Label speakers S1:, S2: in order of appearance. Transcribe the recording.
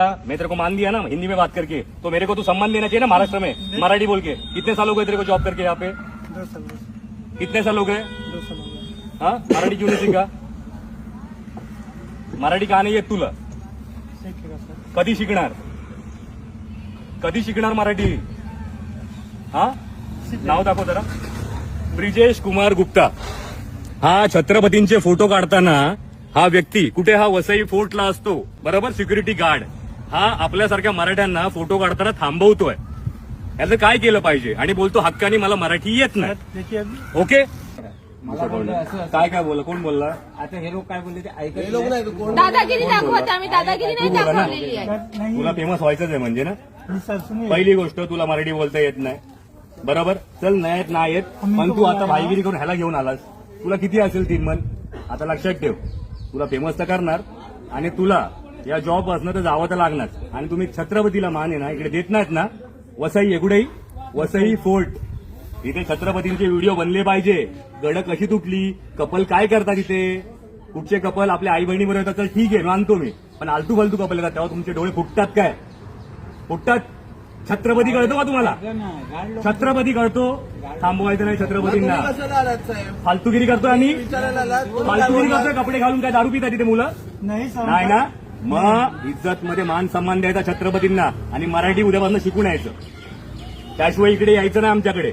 S1: मैं तेरे को मान दिया ना हिंदी में बात करके, तो मेरे को तू सम्मान देना चाहिए ना महाराष्ट्र में मराठी बोल के। कितने साल हो गए तेरे को जॉब करके यहाँ पे?
S2: 2 साल
S1: कितने साल हो गए?
S2: 2 साल हो गए।
S1: हाँ, मराठी क्यों नहीं शिका? मराठी का नाही येत तुला?
S2: शिकेगा सर।
S1: कधी शिकणार? कधी शिकणार मराठी? हा, नाव दाखव जरा. ब्रिजेश कुमार गुप्ता. हा छत्रपतींचे फोटो काढताना हा व्यक्ती कुठे? हा वसई फोर्टला असतो, बरोबर, सिक्युरिटी गार्ड. हा आपल्यासारख्या मराठ्यांना फोटो काढताना थांबवतोय. याचं काय केलं पाहिजे? आणि बोलतो हक्काने मला मराठी येत नाही.
S2: देखिए अभी
S1: ओके,
S3: मला बोलले असं
S1: काय काय बोलला? कोण बोलला?
S3: आता हे लोक काय बोलले ते ऐकत
S4: लोक नाही कोण
S5: दादागिरी दाखवत आम्ही दादागिरी नाही दाखवलेली आहे.
S2: नहीं
S1: तुला फेमस व्हायचंच आहे म्हणजे ना.
S2: सर सुनिए।
S1: पहिली गोष्ट, तुला मराठी बोलता येत नाही, बरोबर. चल नाही येत, पण तू आता भाईगिरी करून ह्याला घेऊन आलास. तुला किती असेल 3 मन? आता लक्षात ठेव, तुला फेमस तर करणार आणि तुला या जॉब असणं तर जावं तर लागणार. आणि तुम्ही छत्रपतीला मान आहे ना इकडे देत नाहीत ना. वसई एकुडेही वसई फोर्ट, इथे छत्रपतींचे व्हिडिओ बनले पाहिजे. गड कशी तुटली, कपल काय करतात इथे, कुठचे कपल आपल्या आई बहिणीवर येतात तर ठीक आहे मानतो मी, पण आलतू फालतू कपल येतात तेव्हा तुमचे डोळे फुटतात काय? फुटतात. छत्रपती कळतो का तुम्हाला? छत्रपती कळतो. थांबवायचं नाही छत्रपतींना.
S4: कशाला आलात साहेब?
S1: फालतूगिरी करतोय आणि
S4: विचारायला आलात?
S1: फालतूगिरी करतोय. कपडे घालून काय दारू पितात तिथे मुलं?
S2: नहीं सर।
S1: नाही ना. मग इज्जत मध्ये मान सन्मान द्यायचा छत्रपतींना आणि मराठी उद्यापासून शिकून यायचं. त्याशिवाय इकडे यायचं नाही आमच्याकडे.